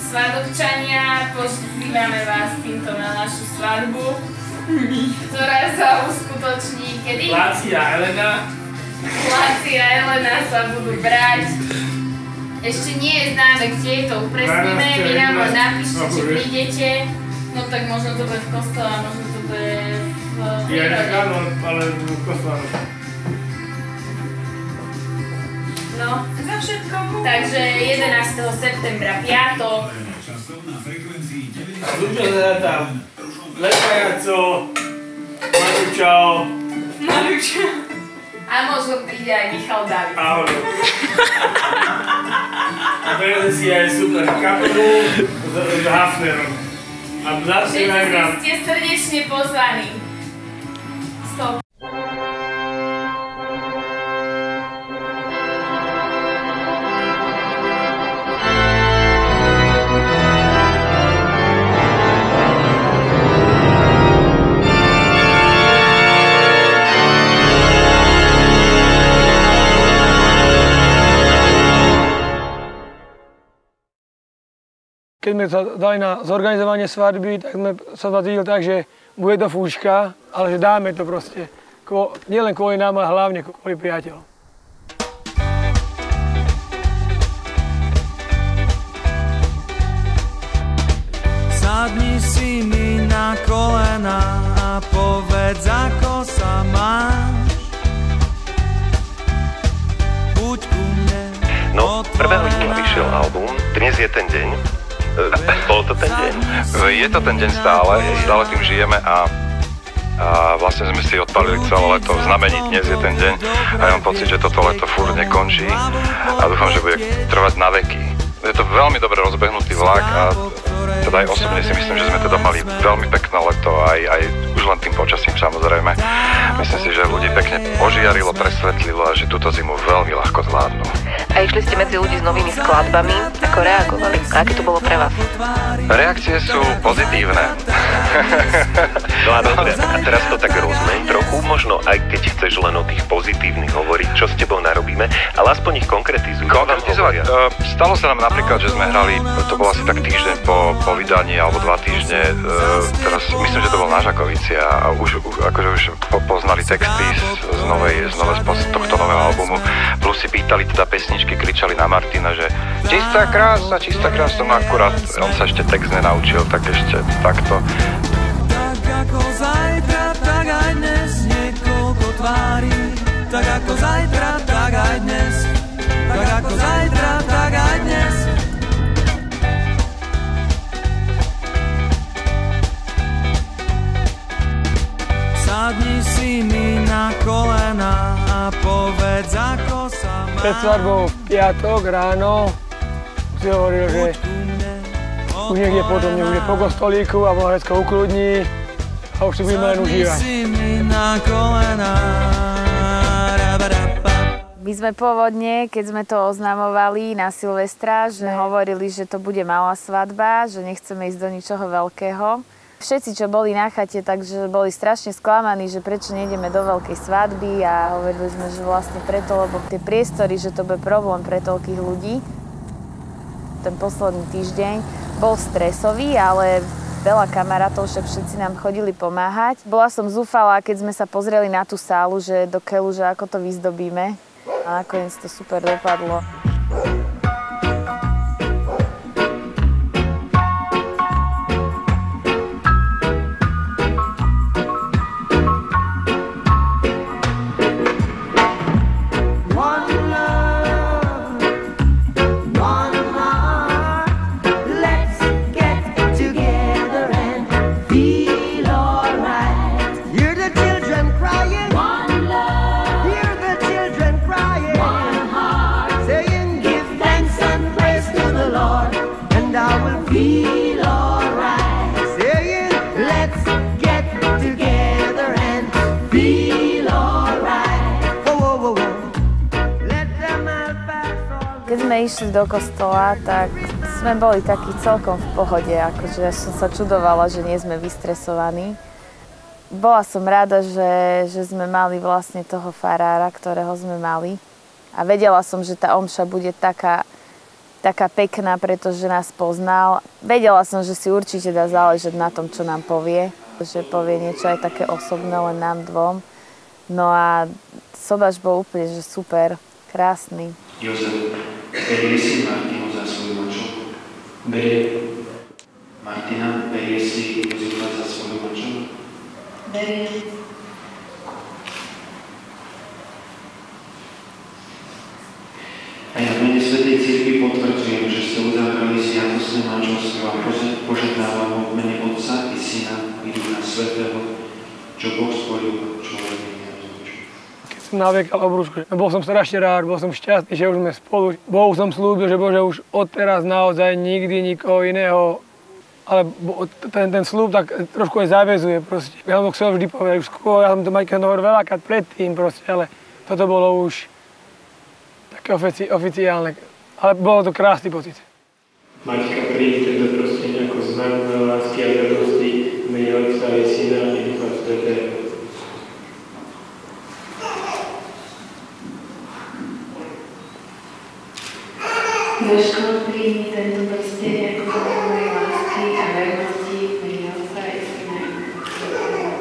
Svadobčania, pozývame vás týmto na našu svadbu, ktorá sa uskutoční kedy? Lácia a Elena. Lácia a Elena sa budú brať. Ešte nie je známe, kde je to upresnené, vy nám len napíšte, či prídete. No tak možno to bude v kostole, možno to bude v prírode. Ja áno, ale v kostole. No, za všetko. Takže 11. septembra, piatok. Ľudia sa tam Lepajaco, Maručo. Maručo. A možno príde aj Michal David. Áno. A prejde si aj super kapelu s Hafnerom. A zaspievajú nám. Všetci ste srdečne pozvaní. Stop. Keď sme sa dali na zorganizovanie svadby, tak sme sa zadívali tak, že bude to fúška, ale že dáme to proste. Nielen kvôli nám, ale hlavne kvôli priateľom. Sadni si mi na kolena a povedz, ako sa máš. Buď ku mne. No, 1. júna vyšiel album, dnes je ten deň. Bol to ten deň? Je to ten deň stále tým žijeme a vlastne sme si odpalili celé leto v znamení dnes je ten deň a ja mám pocit, že toto leto furt nekončí a dúfam, že bude trvať na veky. Je to veľmi dobre rozbehnutý vlak a teda aj osobne si myslím, že sme teda mali veľmi pekné leto, aj už len tým počasím samozrejme. Myslím si, že ľudí pekne ožiarilo, presvetlilo a že túto zimu veľmi ľahko zvládnu. A išli ste medzi ľudí s novými skladbami, ako reagovali? A aké to bolo pre vás? Reakcie sú pozitívne. No a dobre, a teraz to tak rozmeň trochu, možno aj keď chceš len o tých pozitívnych hovoriť, čo s tebou narobíme, ale aspoň ich konkretizuj. Konkretizovať? Stalo sa nám napríklad, že sme hrali, to bolo asi tak týždeň po vydaní, alebo 2 týždne, teraz myslím, že to bol na Žakovici a už poznali texty z tohto nového albumu, plus si pýtali teda pesničky, kričali na Martina, že čistá krása, no akurát on sa ešte text nenaučil, tak ešte takto. Tak ako zajtra, tak aj dnes, niekoľko tvári. Tak ako zajtra, tak aj dnes. Tak ako zajtra, tak aj dnes. Sadni si mi na kolena a povedz, ako sa máš. Pred svadbou v piatok ráno si hovoril, že už niekde potom nebude po kostolíku a Bohrecko ukludní a už si budeme len užívať. My sme pôvodne, keď sme to oznamovali na Silvestra, že hovorili, že to bude malá svadba, že nechceme ísť do ničoho veľkého. Všetci, čo boli na chate, takže boli strašne sklamaní, že prečo nejdeme do veľkej svadby a hovorili sme, že vlastne preto, lebo tie priestory, že to bude problém pre toľkých ľudí. Ten posledný týždeň bol stresový, ale veľa kamarátov, však všetci nám chodili pomáhať. Bola som zúfalá, keď sme sa pozreli na tú sálu, že do keľu, že ako to vyzdobíme. A nakoniec to super dopadlo. Keď sme išli do kostola, tak sme boli takí celkom v pohode, akože ja som sa čudovala, že nie sme vystresovaní. Bola som rada, že sme mali vlastne toho farára, ktorého sme mali. A vedela som, že tá omša bude taká taká pekná, pretože nás poznal. Vedela som, že si určite dá záležať na tom, čo nám povie. Že povie niečo aj také osobné len nám dvom. No a sobáš bol úplne že super, krásny. Jozef, berie si Martinu za svoju manželku? Berie. Martina, berie si Jozefa za svoju manželku? Berie. A ja v mene Svätej Cirkvi potvrdzujem, že ste uzavreli sviatostné manželstvo a požehnávam ho v mene Otca i Syna i Ducha Svätého, čo Boh spojil, človek nerozlúči. Keď som naviekal obrúšku, bol som strašne rád, bol som šťastný, že už sme spolu. Bohu som slúbil, že Bože, už odteraz naozaj nikdy nikoho iného. Ale ten slúb tak trošku aj zaväzuje proste. Ja som to chcel vždy povedať, už skôr, ja som to Majke hovoril veľakrát predtým proste, ale toto bolo už také oficiálne. Ale bolo to krásny pocit. Maťka, príde tento proste nejako znak lásky a radosti v mene Otca i Syna i Ducha Svätého. Jožko, príjmi tento prsteň ako znak mojej lásky a vernosti v mene Otca i Syna i Ducha Svätého.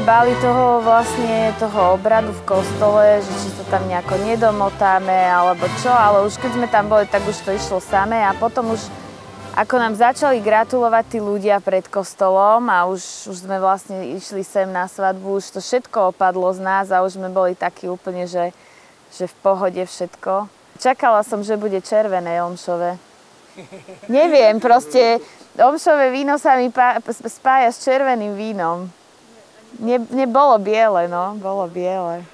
Báli toho obradu v kostole, že či sa tam nejako nedomotáme alebo čo, ale už keď sme tam boli, tak už to išlo samé a potom už ako nám začali gratulovať tí ľudia pred kostolom a už sme vlastne išli sem na svadbu, už to všetko opadlo z nás a už sme boli takí úplne, že v pohode všetko. Čakala som, že bude červené omšové. Neviem, proste omšové víno sa mi spája s červeným vínom. Nebolo biele, no, bolo biele.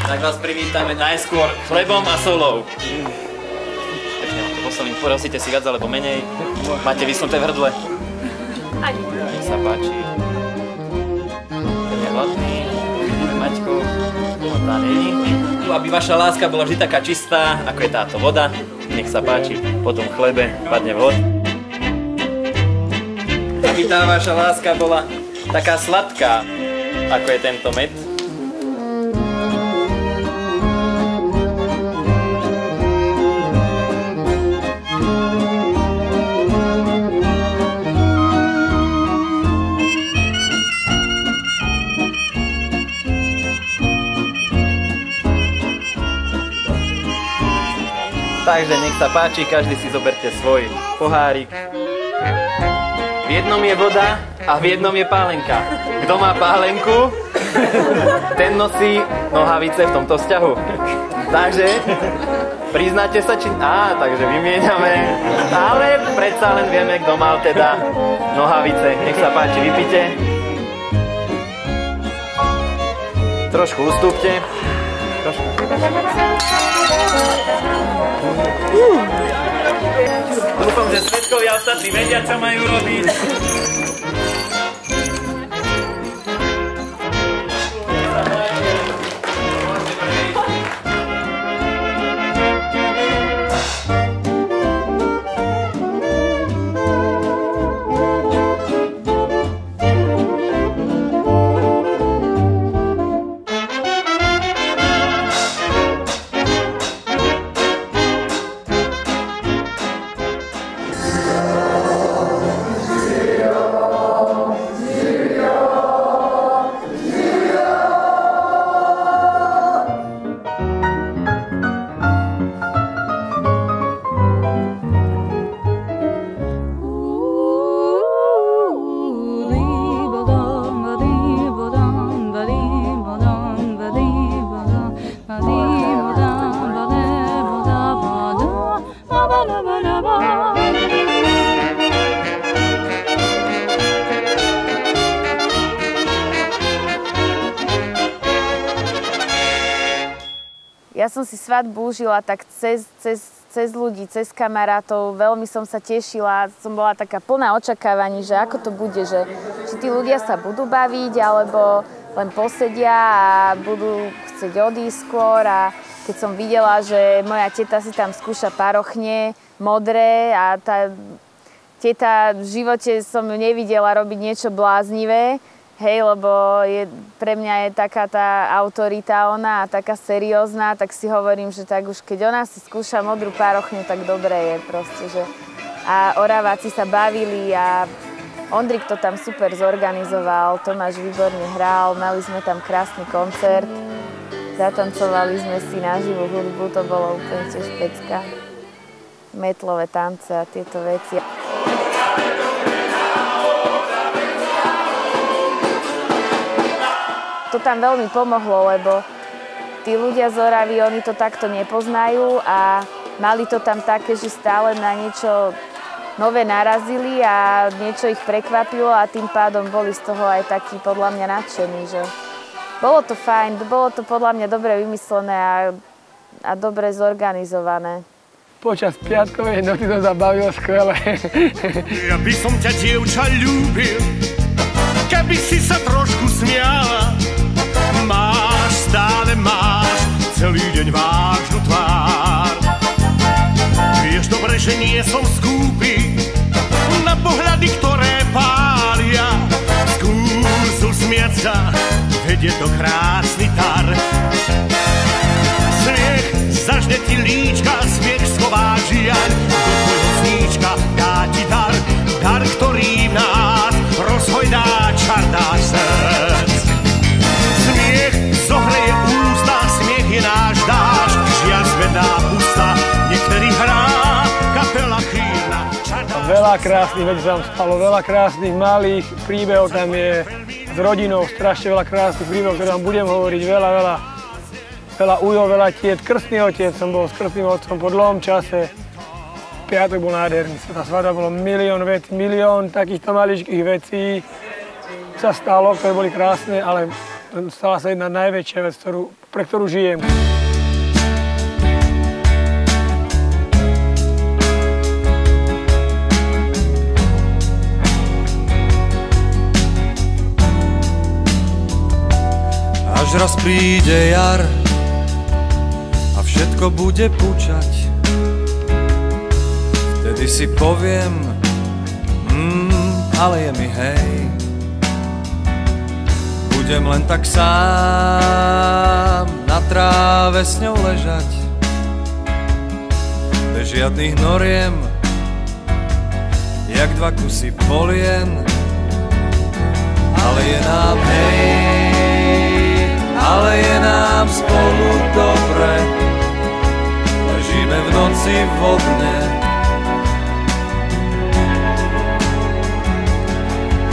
Tak vás privítame najskôr chlebom a solou. Pekne vám to posolím, porosíte si viac alebo menej. Máte vysnuté v hrdle? Ani. Nech sa páči. Ten je hladný. Maťko, tá není. Aby vaša láska bola vždy taká čistá, ako je táto voda. Nech sa páči, po tom chlebe padne vhod. Aby tá vaša láska bola taká sladká, ako je tento med. Takže nech sa páči, každý si zoberte svoj pohárik. V jednom je voda a v jednom je pálenka. Kto má pálenku, ten nosí nohavice v tomto vzťahu. Takže priznáte sa, či... takže vymieňame. Ale predsa len vieme, kto mal teda nohavice. Nech sa páči, vypite. Trošku ustúpte. Trošku. Dúfam, že svedkovia ostatní vedia, čo majú robiť. Ja som si svadbu užila tak cez ľudí, cez kamarátov, veľmi som sa tešila, som bola taká plná očakávaní, že ako to bude, že či tí ľudia sa budú baviť, alebo len posedia a budú chcieť odísť skôr. A keď som videla, že moja teta si tam skúša parochne modré a tá teta v živote som ju nevidela robiť niečo bláznivé, hej, lebo pre mňa je taká tá autorita ona a taká seriózna, tak si hovorím, že tak už keď ona si skúša modrú parochňu, tak dobre je proste, že... A Oraváci sa bavili a Ondrik to tam super zorganizoval, Tomáš výborne hral, mali sme tam krásny koncert, zatancovali sme si na živú hudbu, to bolo úplne tiež pecka. Metlové tance a tieto veci. To tam veľmi pomohlo, lebo tí ľudia z Oravy, oni to takto nepoznajú a mali to tam také, že stále na niečo nové narazili a niečo ich prekvapilo a tým pádom boli z toho aj takí podľa mňa nadšení, že bolo to fajn, bolo to podľa mňa dobre vymyslené a dobre zorganizované. Počas piatkovej noci to zabavilo skvele. Ja by som ťa, dievča, ľúbil, keby si sa trošku smiala. Stále máš celý deň vážnu tvár. Vieš dobre, že nie som skúpy na pohľady, ktoré pália. Skús usmiať sa, veď je to krásny dar. Smiech zažne ti líčka, smiech schová žiaľ. Do tvojho sníčka dá ti dar, dar, ktorý v nás rozhojdá čar náš srdc. Zohreje ústa, smiech je náš dáš, žiaľ zvedá ústa, niektorý hrá kapela chýrna. Veľa krásnych vecí tam stalo, veľa krásnych malých príbehov tam je s rodinou, strašne veľa krásnych príbehov, ktoré vám budem hovoriť, veľa ujo, veľa tiet. Krstný otec, som bol s krstným otcom po dlhom čase. Piatok bol nádherný, tá svadba bolo milión vecí, milión takýchto maličkých vecí sa stalo, ktoré boli krásne, ale stala sa jedna najväčšia vec, pre ktorú žijem. Až raz príde jar a všetko bude pučať, vtedy si poviem, ale je mi hej. Budem len tak sám na tráve s ňou ležať, bez žiadnych noriem, jak dva kusy polien. Ale je nám hej, ale je nám spolu dobre, ležíme v noci vodne.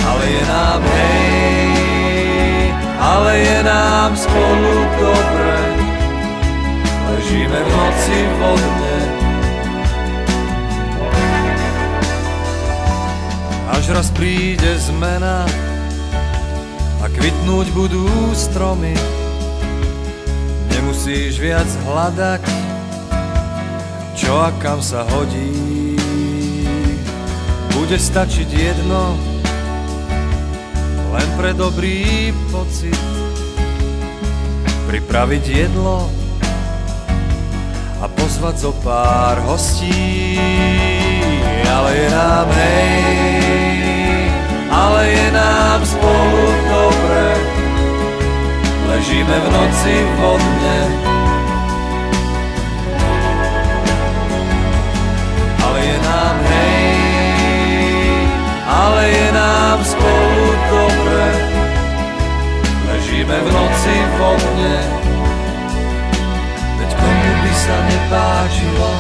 Ale je nám hej, ale je nám spolu dobre, ležíme v noci vodne. Až raz príde zmena a kvitnúť budú stromy, nemusíš viac hľadať, čo čo a kam sa hodí. Bude stačiť jedno, len pre dobrý pocit. Pripraviť jedlo a pozvať zo pár hostí. Ale je nám ale je nám spolu dobre. Ležíme v noci vodne, ale je nám ale je nám spolu dobre. Ležíme v noci vodne, veď komu by sa nepáčilo.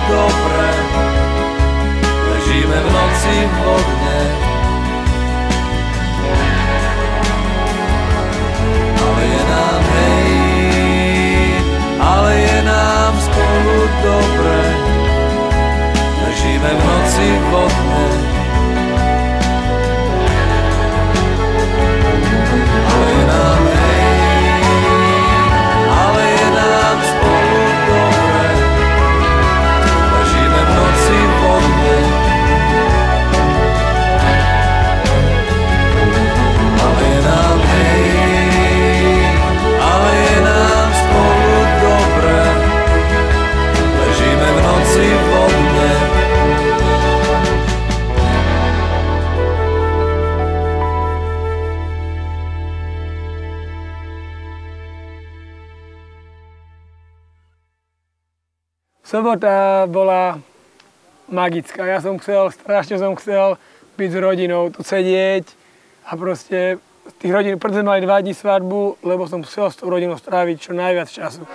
Dobre, ležíme v noci vodne, ale je nám ale je nám spolu dobre. Ležíme v noci vodne, ale je nám ale je nám spolu dobre. Ležíme v noci vodne, ale je nám ale je nám spolu dobre. Ležíme v noci vodne. Sobota bola magická. Ja som strašne som chcel byť s rodinou, tu sedieť a proste z tých rodín, preto sme mali 2 dní svadbu, lebo som chcel s tou rodinou stráviť čo najviac času.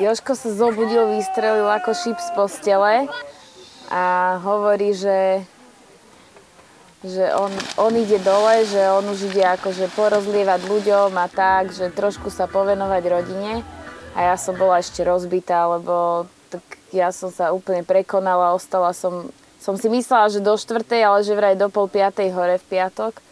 Jožko sa zobudil, vystrelil ako šíp z postele a hovorí, že on ide dole, že on už ide akože porozlievať ľuďom a tak, že trošku sa povenovať rodine. A ja som bola ešte rozbitá, lebo tak ja som sa úplne prekonala, ostala som si myslela, že do 4, ale že vraj do 4:30 hore v piatok,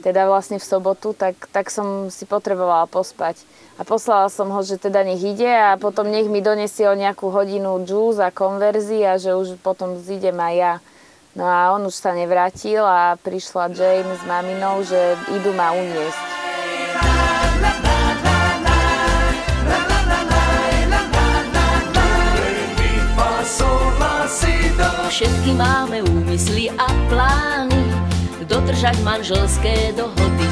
teda vlastne v sobotu, tak som si potrebovala pospať. A poslala som ho, že teda nech ide a potom nech mi donesie o nejakú hodinu džús a konverzí a že už potom zídem aj ja. No a on už sa nevrátil a prišla Jane s maminou, že idú ma uniesť. Všetky máme úmysly a plány dodržať manželské dohody.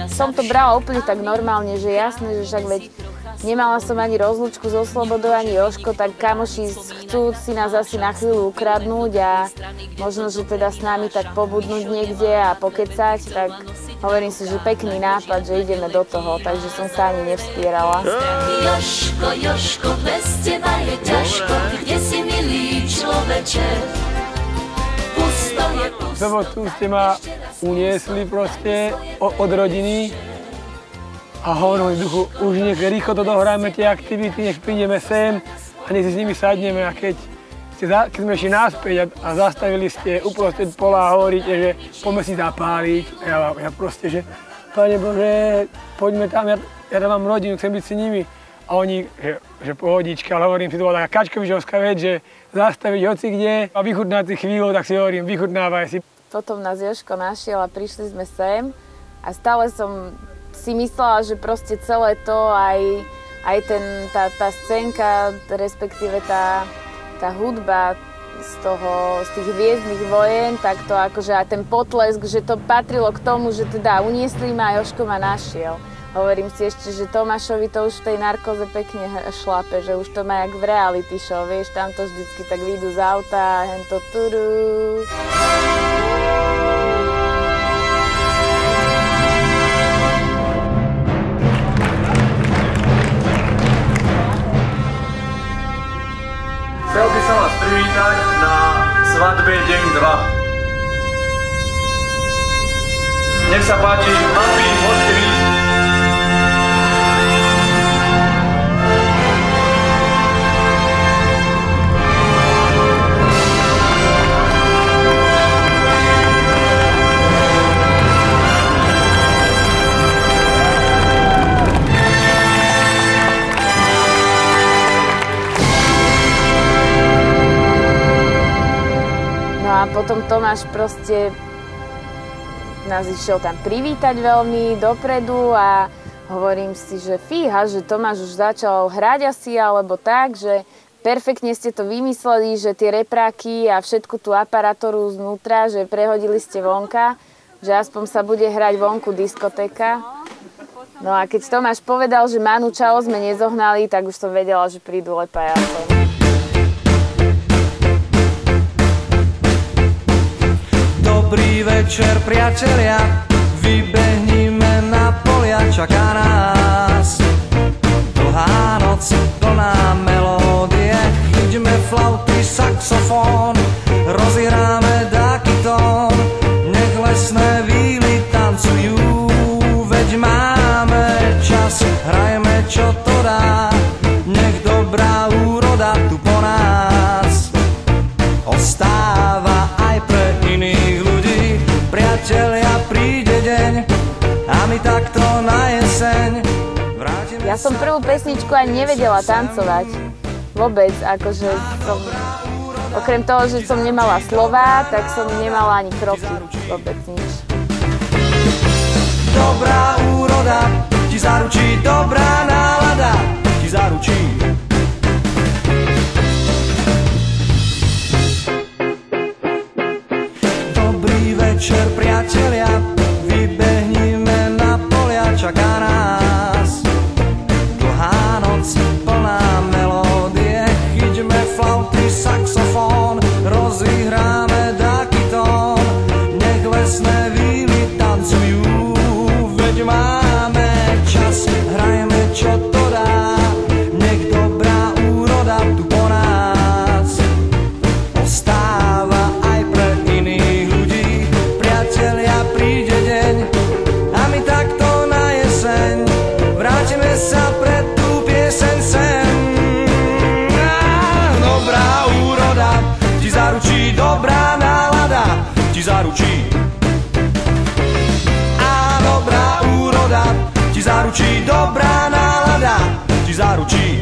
Som to brala úplne tak normálne, že jasné, že však veď nemala som ani rozlúčku so Slobodou, ani Jožko, tak kamoši chcú si nás asi na chvíľu ukradnúť a možno, že teda s nami tak pobudnúť niekde a pokecať, tak hovorím si, že pekný nápad, že ideme do toho, takže som sa ani nevspierala. Jožko, bez teba je ťažko, kde si milý človeče? V sobotu ste ma uniesli proste od rodiny a hovorím v duchu, už nech rýchlo to dohráme tie aktivity, nech prídeme sem a nech si s nimi sadneme. A keď sme išli naspäť a zastavili ste uprostred pola a hovoríte, že poďme si zapáliť, ja proste, že Pane Bože, poďme tam, ja tam mám rodinu, chcem byť s nimi. A oni, že pohodička, ale hovorím si, to bola taká kačkovičovská vec, že zastaviť hoci kde a vychutnať si chvíľu, tak si hovorím, vychutnávaj si. Potom nás Jožko našiel a prišli sme sem a stále som si myslela, že proste celé to, aj tá scénka, respektíve tá hudba, z tých hviezdnych vojen, tak to akože aj ten potlesk, že to patrilo k tomu, že teda uniesli ma a Jožko ma našiel. Hovorím si ešte, že Tomášovi to už v tej narkoze pekne šlape, že už to má jak v reality show, vieš, tam to vždycky tak vyjdu z auta, hento turu. Chcel by som vás privítať na svadbe deň 2. Nech sa páči, chlapi, môžete výjsť. A potom Tomáš proste nás išiel tam privítať veľmi dopredu a hovorím si, že fíha, že Tomáš už začal hrať asi alebo tak, že perfektne ste to vymysleli, že tie repráky a všetku tú aparatúru znútra, že prehodili ste vonka, že aspoň sa bude hrať vonku diskotéka. No a keď Tomáš povedal, že Manu Čao sme nezohnali, tak už som vedela, že prídu lepajacom. Dobrý večer, priatelia, vybehnime na polia, čaká nás dlhá noc, plná melódie, chyťme flauty, saxofón, rozihráme dáky tón, nech lesné víly tancujú, veď máme čas, hrajme čo to dá, nech dobrá úroda tu po nás ostáva aj pre iných ľudí. Priatelia, príde deň a my takto na jeseň vrátime. Ja som prvú pesničku ani nevedela tancovať. Vôbec, akože som, okrem toho, že som nemala slová, tak som nemala ani kroky. Vôbec nič. Dobrá úroda ti zaručí, dobrá nálada ti zaručí. Večer, priatelia, vybehnime na polia, čaká nás dlhá noc, plná melódie, chyťme flauty, saxofón, rozihráme dáky tón, nech lesné víly tancujú, veď máme čas, hrajeme čo to dá, nech dobrá úroda tu po nás ostáva aj pre iných ľudí. Priatelia, príde deň a my takto na jeseň vrátime sa pred tú pieseň sem. Dobrá úroda ti zaručí, dobrá nálada ti zaručí. A dobrá úroda ti zaručí, dobrá nálada ti zaručí.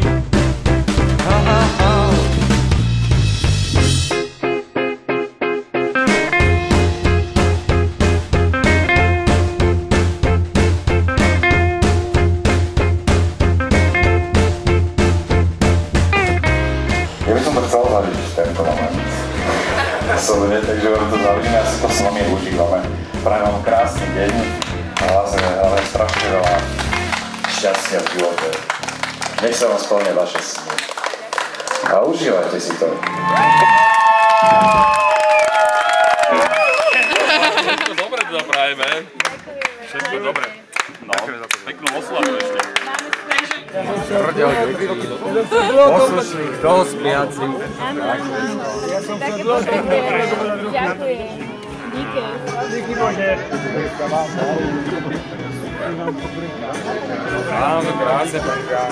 Osobne, takže vám to záleží, ja si to s vami užívame. Prajem vám krásny deň a vlastne ale strašne veľa šťastia v živote. Nech sa vám splnia vaše sny. A užívajte si to. Všetko dobre teda prajeme. Všetko dobre. No, peknú oslavu ešte. Poslušných, dosť spliacich. Ja som sa dlho. Ďakujem. Díky. Díky Bože. Áno, krásne, panka.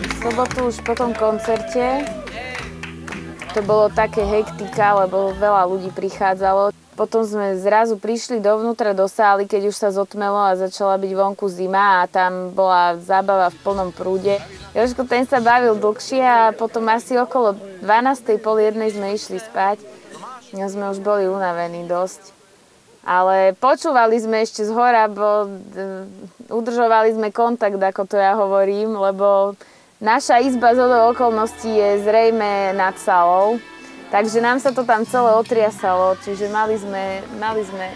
V sobotu už po tom koncerte to bolo také hektika, lebo veľa ľudí prichádzalo. Potom sme zrazu prišli dovnútra do sály, keď už sa zotmelo a začala byť vonku zima a tam bola zábava v plnom prúde. Jožko, ten sa bavil dlhšie a potom asi okolo 12:00, pol 1:00 sme išli spať. No sme už boli unavení dosť. Ale počúvali sme ešte zhora, bo udržovali sme kontakt, ako to ja hovorím, lebo Naša izba zhodou okolností je zrejme nad salou, takže nám sa to tam celé otriasalo, čiže mali sme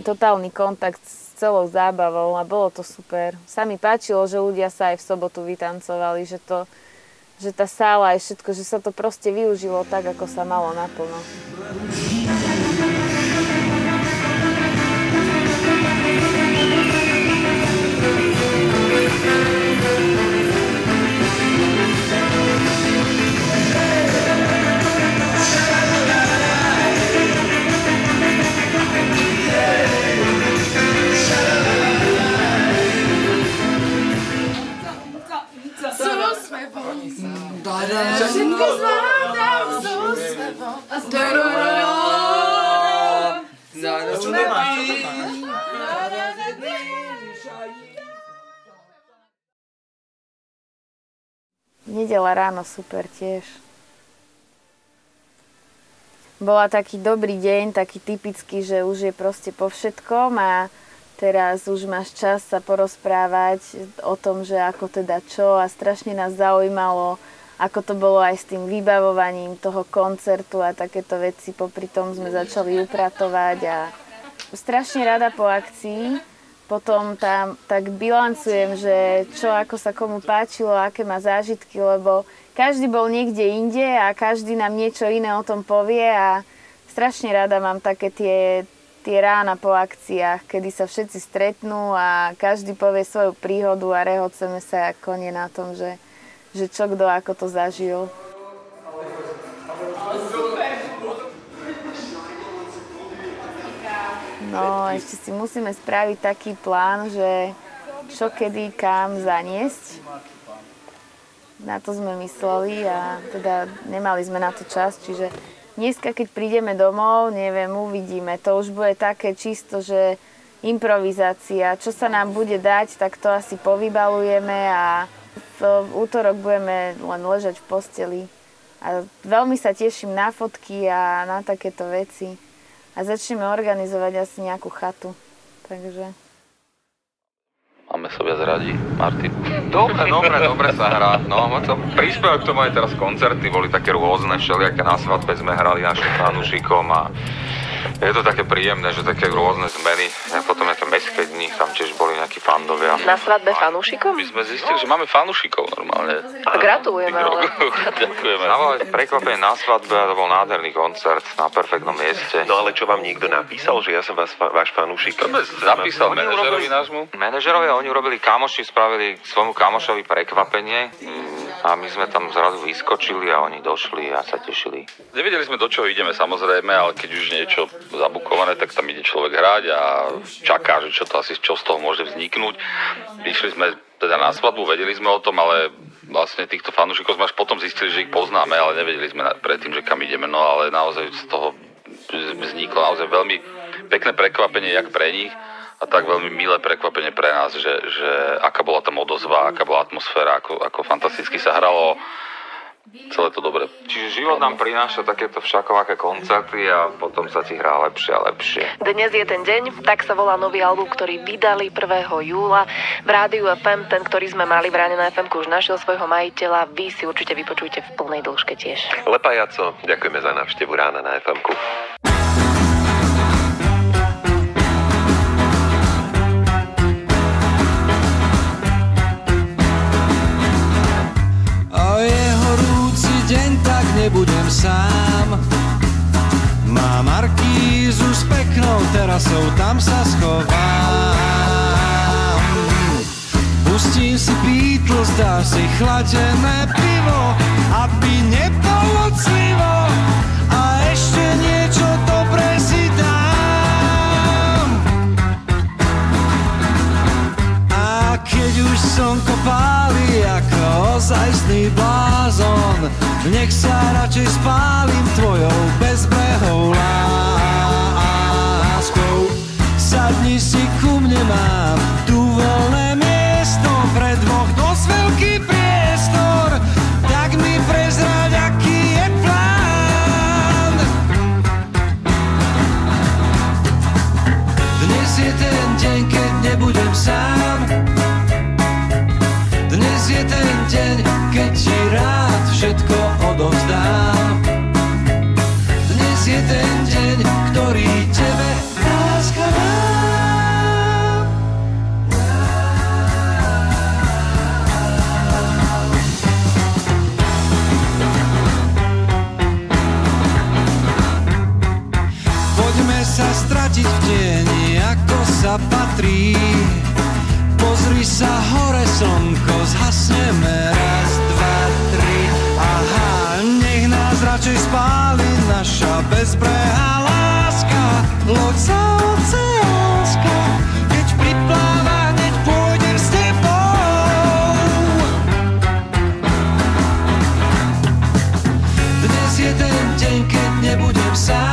totálny kontakt s celou zábavou a bolo to super. Sa mi páčilo, že ľudia sa aj v sobotu vytancovali, že tá sála je všetko, že sa to proste využilo tak, ako sa malo naplno. Všetko zvládam s úsmevom a Nedeľa ráno super tiež. Bola taký dobrý deň, taký typický, že už je proste po všetkom a teraz už máš čas sa porozprávať o tom, že ako teda čo a strašne nás zaujímalo, ako to bolo aj s tým vybavovaním toho koncertu a takéto veci. Popri tom sme začali upratovať a strašne rada po akcii. Potom tam tak bilancujem, že čo ako sa komu páčilo, aké má zážitky, lebo každý bol niekde inde a každý nám niečo iné o tom povie a strašne rada mám také tie rána po akciách, kedy sa všetci stretnú a každý povie svoju príhodu a rehoceme sa ako konie na tom, že čo kto ako to zažil. No, ešte si musíme spraviť taký plán, že čo kedy kam zaniesť. Na to sme mysleli a teda nemali sme na to čas, čiže dneska, keď prídeme domov, neviem, uvidíme. To už bude také čisto, že improvizácia. Čo sa nám bude dať, tak to asi povybalujeme a v útorok budeme len ležať v posteli. A veľmi sa teším na fotky a na takéto veci. A začneme organizovať asi nejakú chatu. Takže... Máme sa viac radi, Martin. Dobre sa hrá. No, príspevok k tomu aj teraz koncerty boli také rôzne, všelijaké na svadbe sme hrali našim fanúšikom a je to také príjemné, že také rôzne zmeny. A potom nejaké mestské dni, tam tiež boli nejakí fandovia. Na svadbe fanúšikom? My sme zistili, že máme fanúšikov normálne. A gratulujeme, ale... Ďakujeme. Prekvapenie na svadbe, to bol nádherný koncert na perfektnom mieste. No ale čo vám niekto napísal, že ja som váš fanúšik? Zapísal manažerovi nášmu. Manažerovi a oni urobili kamoši, spravili svojmu kamošovi prekvapenie a my sme tam zrazu vyskočili a oni došli a sa tešili. Nevedeli sme, do čoho ideme samozrejme, ale keď už niečo zabukované, tak tam ide človek hrať a čaká, že čo z toho môže vzniknúť. Išli sme teda na svadbu, vedeli sme o tom, ale vlastne týchto fanúšikov sme až potom zistili, že ich poznáme, ale nevedeli sme predtým, že kam ideme, no ale naozaj z toho vzniklo naozaj veľmi pekné prekvapenie, jak pre nich, a tak veľmi milé prekvapenie pre nás, že aká bola tam odozva, aká bola atmosféra, ako fantasticky sa hralo. Celé to dobre. Čiže život nám prináša takéto všakovaké koncerty a potom sa ti hrá lepšie a lepšie. Dnes je ten deň, tak sa volá nový album, ktorý vydali 1. júla. V Rádiu FM, ten, ktorý sme mali v ráne na FM-ku, už našiel svojho majiteľa. Vy si určite vypočujte v plnej dĺžke tiež. Lepa Jaco, ďakujeme za návštevu rána na FM-ku. Nebudem sám. Mám markízu s peknou terasou, tam sa schovám. Pustím si Beatles, dám si chladené pivo, aby nebolo clivo a ešte niečo dobré si dám. A keď už slnko páli ako ozajstný blázon, nech sa radšej spálim tvojou bezbrehou láskou. Sadni si ku mne, mám tu voľné miesto, pre dvoch dosť veľký priestor, tak mi prezrať, aký je plán. Dnes je ten deň, keď nebudem sám. Dnes patrí. Pozri sa hore, slnko, zhasneme, raz, dva, tri. Aha, nech nás radšej spáli naša bezbrehá láska. Loď za oceánska, keď pripláva, hneď pôjdem s tebou. Dnes je ten deň, keď nebudem sám.